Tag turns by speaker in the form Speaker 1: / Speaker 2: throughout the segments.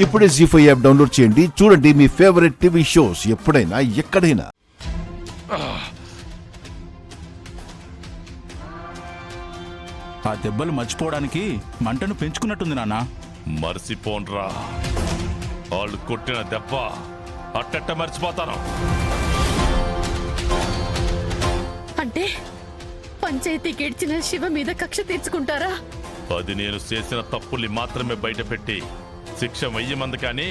Speaker 1: ఇప్పుడే జీ5 app download చేయండి. చూడండి మీ ఫేవరెట్ టీవీ షోస్ ఎప్పుడైనా ఎక్కడైనా.
Speaker 2: ఆ దెబ్బలు మర్చిపోవడానికి మంటను పెంచుకున్నట్టుంది నాన్న.
Speaker 3: మర్చిపోన్రా, వాళ్ళు కొట్టిన దెబ్బ అట్టట్ట మర్చిపోతాను.
Speaker 4: అంటే పంచాయతీకి ఇడ్చిన శివ మీద కక్ష తీర్చుకుంటారా?
Speaker 3: అది నేను చేసిన తప్పుల్ని మాత్రమే బయటపెట్టి శిక్ష వెయ్యమంది, కానీ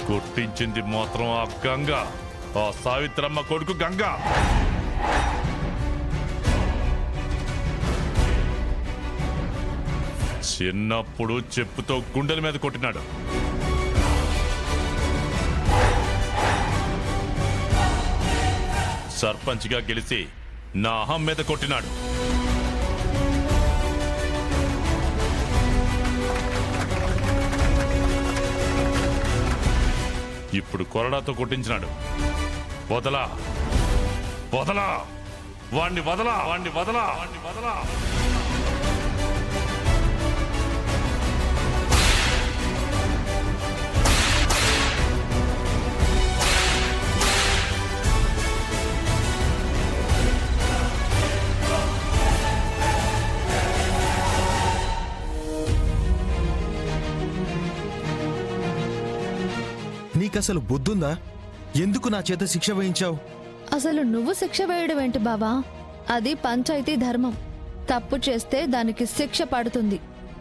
Speaker 3: కొట్టించింది మాత్రం ఆ గంగ, ఆ సావిత్రమ్మ కొడుకు గంగ. చిన్నప్పుడు చెప్పుతో గుండెల మీద కొట్టినాడు. సర్పంచ్గా గెలిచి నా అహం మీద కొట్టినాడు. ఇప్పుడు కొరడాతో కొట్టించినాడు. వదలా వదలా వాణ్ణి వదలా వాణ్ణి వదలా వాణ్ణి వదలా.
Speaker 5: నీకసలు బుద్ధుందా? ఎందుకు నా చేత శిక్ష వేయించావు?
Speaker 4: అసలు నువ్వు శిక్ష వేయడం ఏంటి బావా? అది పంచాయతీ ధర్మం. తప్పు చేస్తే దానికి శిక్ష పడుతుంది.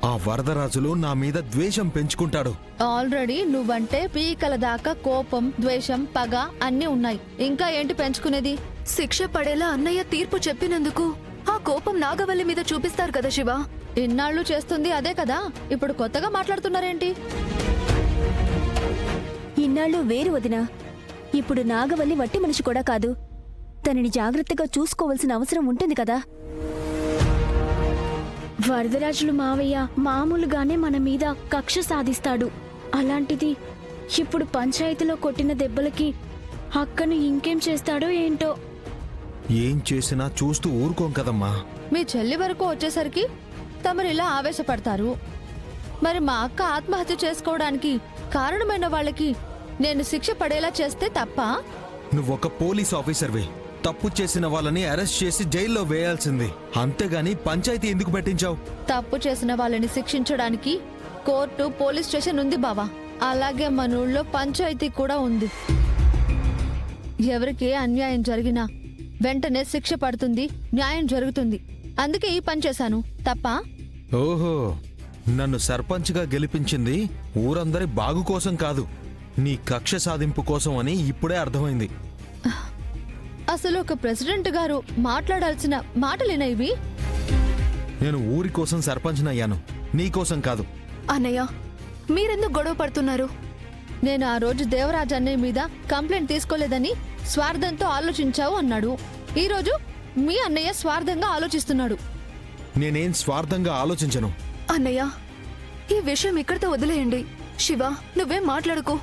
Speaker 5: ఆ వరదరాజులు నా మీద ద్వేషం పెంచుకుంటాడు.
Speaker 4: ఆల్రెడీ నువ్వంటే పీకల దాకా కోపం, ద్వేషం, పగ అన్నీ ఉన్నాయి. ఇంకా ఏంటి పెంచుకునేది?
Speaker 6: శిక్ష పడేలా అన్నయ్య తీర్పు చెప్పినందుకు ఆ కోపం నాగవల్లి మీద చూపిస్తారు కదా శివ.
Speaker 4: ఇన్నాళ్ళు చేస్తుంది అదే కదా, ఇప్పుడు కొత్తగా మాట్లాడుతున్నారేంటి?
Speaker 7: ఇన్నాళ్ళు వేరు వదినా. ఇప్పుడు నాగవల్లి వట్టి మనిషి కూడా కాదు. తనని జాగ్రత్తగా చూసుకోవాల్సిన అవసరం ఉంటుంది కదా. వరదరాజులు మావయ్య మామూలుగానే మన మీద కక్ష సాధిస్తాడు. అలాంటిది ఇప్పుడు పంచాయతీలో కొట్టిన దెబ్బలకి అక్కను ఇంకేం చేస్తాడో ఏంటో.
Speaker 5: ఏం చేసినా చూస్తూ ఊరుకోం కదమ్మా.
Speaker 4: మీ చెల్లి వరకు వచ్చేసరికి తమరిలా ఆవేశపడతారు. మరి మా అక్క ఆత్మహత్య చేసుకోవడానికి కారణమైన వాళ్ళకి నేను శిక్ష పడేలా చేస్తే తప్ప?
Speaker 5: నువ్వొక పోలీస్ ఆఫీసర్వి. తప్పు చేసిన వాళ్ళని అరెస్ట్ చేసి జైల్లో వేయాల్సింది. అంతేగాని పంచాయతీ ఎందుకు పెట్టించావు?
Speaker 4: తప్పు చేసిన వాళ్ళని శిక్షించడానికి కోర్టు, పోలీస్ స్టేషన్ ఉంది బావా. అలాగే మన ఊళ్ళో పంచాయతీ కూడా ఉంది. ఎవరికి అన్యాయం జరిగినా వెంటనే శిక్ష పడుతుంది, న్యాయం జరుగుతుంది. అందుకే ఈ పని చేశాను. తప్ప?
Speaker 5: ఓహో, నన్ను సర్పంచ్గా గెలిపించింది ఊరందరి బాగు కోసం కాదు, నీ కక్ష సాధింపు కోసం అని ఇప్పుడే అర్థమైంది.
Speaker 4: అసలు ఒక ప్రెసిడెంట్ గారు మాట్లాడాల్సిన మాటలేనా ఇవి?
Speaker 5: నేను ఊరి కోసం సర్పంచ్నయ్యాను, నీకోసం కాదు.
Speaker 6: అన్నయ్య, మీరెందుకు గొడవ పడుతున్నారు?
Speaker 4: నేను ఆ రోజు దేవరాజ్ అన్నయ్య మీద కంప్లైంట్ తీసుకోలేదని స్వార్థంతో ఆలోచించావు అన్నాడు. ఈరోజు మీ అన్నయ్య స్వార్థంగా ఆలోచిస్తున్నాడు.
Speaker 5: నేనేం స్వార్థంగా ఆలోచించను.
Speaker 6: అన్నయ్య, ఈ విషయం ఇక్కడితో వదిలేయండి. శివ, నువ్వేం మాట్లాడుకో.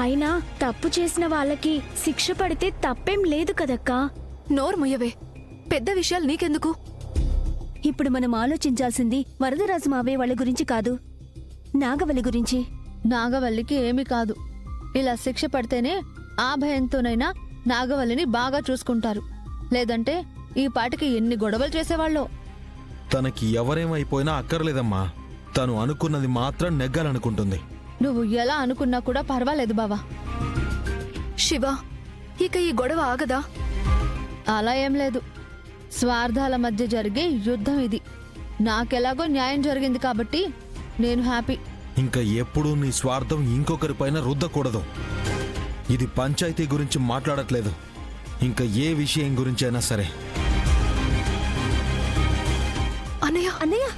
Speaker 7: అయినా తప్పు చేసిన వాళ్ళకి శిక్ష పడితే తప్పేం లేదు కదక్కా.
Speaker 6: నోరు ముయ్యవే. పెద్ద విషయాలు నీకెందుకు?
Speaker 7: ఇప్పుడు మనం ఆలోచించాల్సింది వరదరాజు మావయ్య వాళ్ళ గురించి కాదు, నాగవల్లి గురించి.
Speaker 4: నాగవల్లికి ఏమీ కాదు. ఇలా శిక్ష పడితేనే ఆ భయంతోనైనా నాగవల్లిని బాగా చూసుకుంటారు. లేదంటే ఈ పాటికి ఎన్ని గొడవలు చేసేవాళ్ళో.
Speaker 5: తనకి ఎవరేమైపోయినా అక్కర్లేదమ్మా. తను అనుకున్నది మాత్రం నెగ్గాలనుకుంటుంది.
Speaker 4: నువ్వు ఎలా అనుకున్నా కూడా పర్వాలేదు బావా.
Speaker 6: శివ, ఇక ఈ గొడవ ఆగదా?
Speaker 4: అలా ఏం లేదు. స్వార్థాల మధ్య జరిగే యుద్ధం ఇది. నాకెలాగో న్యాయం జరిగింది కాబట్టి నేను హ్యాపీ.
Speaker 5: ఇంకా ఎప్పుడూ నీ స్వార్థం ఇంకొకరిపైన రుద్దకూడదు. ఇది పంచాయతీ గురించి మాట్లాడట్లేదు, ఇంకా ఏ విషయం గురించి అయినా సరే.
Speaker 6: అన్నయ్య, అన్నయ్య,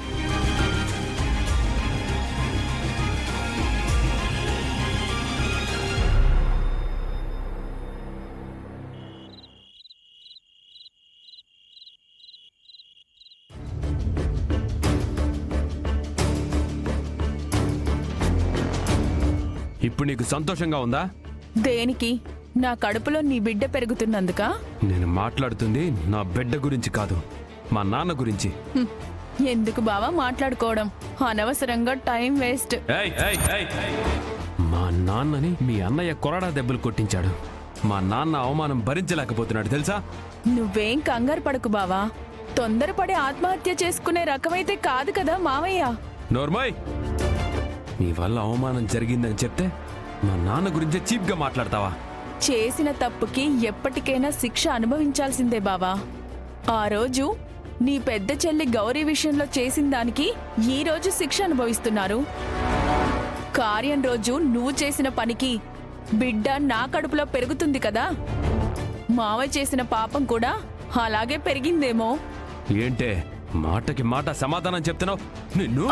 Speaker 8: ఇప్పుడు నీకు సంతోషంగా ఉందా?
Speaker 9: దేనికి? నా కడుపులో నీ బిడ్డ పెరుగుతున్నందుకా?
Speaker 8: నేను మాట్లాడుతుంది నా బిడ్డ గురించి కాదు, మా నాన్న గురించి.
Speaker 9: ఎందుకు బావా మాట్లాడుకోవడం, అనవసరంగా టైం వేస్ట్.
Speaker 8: మా నాన్నని మీ అన్నయ్య కొరడా దెబ్బలు కొట్టించాడు. మా నాన్న అవమానం భరించలేకపోతున్నాడు తెలుసా?
Speaker 9: నువ్వేం కంగారు పడకు బావా, తొందరపడి ఆత్మహత్య చేసుకునే రకమైతే కాదు కదా మావయ్య.
Speaker 8: నోర్మయ్, నీ వల్ల అవమానం జరిగిందని చెప్తే మా నాన్న గురించి చీప్గా మాట్లాడతావా?
Speaker 9: చేసిన తప్పుకి ఎప్పటికైనా శిక్ష అనుభవించాల్సిందే బావా. ఆ రోజు నీ పెద్ద చెల్లి గౌరీ విషయంలో చేసిన దానికి ఈ రోజు శిక్ష అనుభవిస్తున్నారు. కార్యం రోజు నువ్వు చేసిన పనికి బిడ్డ నా కడుపులో పెరుగుతుంది కదా, మావయ్య చేసిన పాపం కూడా అలాగే పెరిగిందేమో.
Speaker 8: ఏంటే మాటకి మాట సమాధానం చెప్తున్నావు? నిన్ను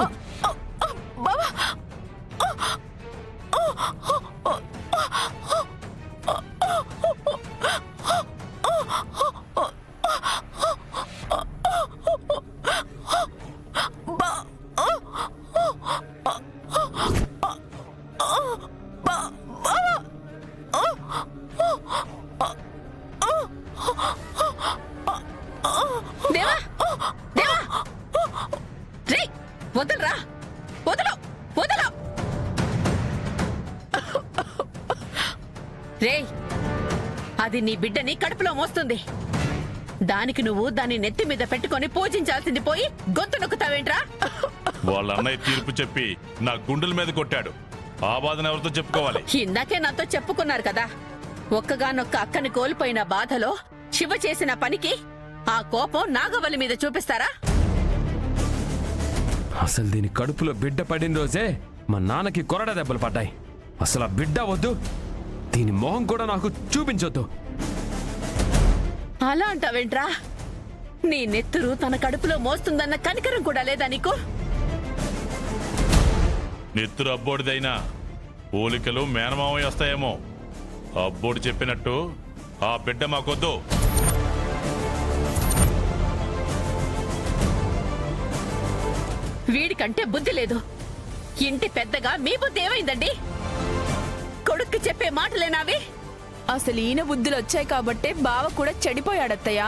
Speaker 10: దేవా దేవా రే వదలరా, వదలు వదలు రే, అది నీ బిడ్డని కడుపులో మోస్తుంది. దానికి నువ్వు దాన్ని నెత్తి మీద పెట్టుకొని పూజించాల్సింది పోయి గొంతు నొక్కుతావేంట్రా?
Speaker 3: వాళ్ళ అన్నయ్య తీర్పు చెప్పి నా గుండెల మీద కొట్టాడు. ఆ బాధను ఎవరితో చెప్పుకోవాలి?
Speaker 10: ఇందాకే నాతో చెప్పుకున్నారు కదా, ఒక్కగానొక్క అక్కని కోల్పోయిన బాధలో శివ చేసిన పనికి ఆ కోపం నాగవల్లి మీద చూపిస్తారా?
Speaker 8: అసలు దీని కడుపులో బిడ్డ పడిన రోజే మా నాన్నకి కొరడా దెబ్బలు పడ్డాయి. అసలు ఆ బిడ్డ వద్దు, దీని మొహం కూడా నాకు చూపించొద్దు.
Speaker 10: అలా అంటావేంట్రా? నీ నెత్తురు తన కడుపులో మోస్తుందన్న కనికరం కూడా లేదా నీకు?
Speaker 3: నెత్తురు అబ్బోడిదైనా పోలికలు మేనమామయ్య వస్తాయేమో. అబ్బోడు చెప్పినట్టు ఆ బిడ్డ మాకొద్దు.
Speaker 10: వీడికంటే బుద్ధి లేదు. ఇంటి పెద్దగా మీ బుద్ధి ఏమైందండి? కొడుక్కి చెప్పే మాటలేనావి?
Speaker 9: అసలు ఈయన బుద్ధులు వచ్చాయి కాబట్టే బావ కూడా చెడిపోయాడత్తయ్యా.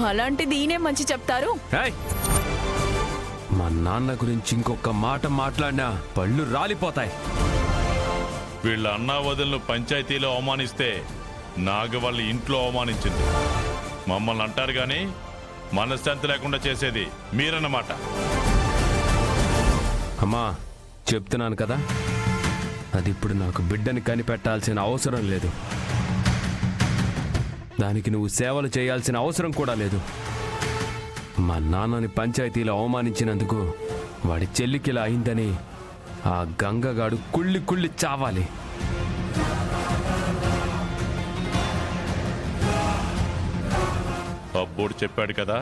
Speaker 9: అలాంటిది ఈయనే మంచి చెప్తారు.
Speaker 8: ఏయ్! మా నాన్న గురించి ఇంకొక మాట మాట్లాడినా పళ్ళు రాలిపోతాయి.
Speaker 3: వీళ్ళ అన్నా వదిలను పంచాయతీలో అవమానిస్తే నాగవల్లి ఇంట్లో అవమానించింది. మమ్మల్ని అంటారు గాని మనశ్శాంతి లేకుండా చేసేది మీరన్నమాట.
Speaker 8: అమ్మా, చెప్తున్నాను కదా, అది ఇప్పుడు నాకు బిడ్డని కనిపెట్టాల్సిన అవసరం లేదు. దానికి నువ్వు సేవలు చేయాల్సిన అవసరం కూడా లేదు. మా నాన్నని పంచాయతీలో అవమానించినందుకు వాడి చెల్లికిలా అయిందని ఆ గంగగాడు కుళ్ళి కుళ్ళి చావాలి.
Speaker 3: అబ్బోడు చెప్పాడు కదా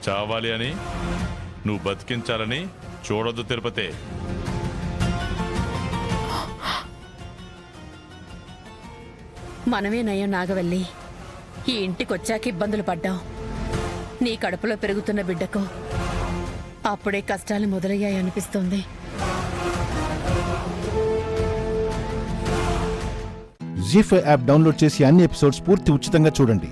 Speaker 3: చావాలి అని. నువ్వు బతికించాలని చూడొద్దు తిరుపతి.
Speaker 10: మనమే నయం నాగవల్లి. ఈ ఇంటికొచ్చాక ఇబ్బందులు పడ్డాం. నీ కడుపులో పెరుగుతున్న బిడ్డకు అప్పుడే కష్టాలు మొదలయ్యాయనిపిస్తుంది.
Speaker 1: జీ5 యాప్ డౌన్లోడ్ చేసి అన్ని ఎపిసోడ్స్ పూర్తి ఉచితంగా చూడండి.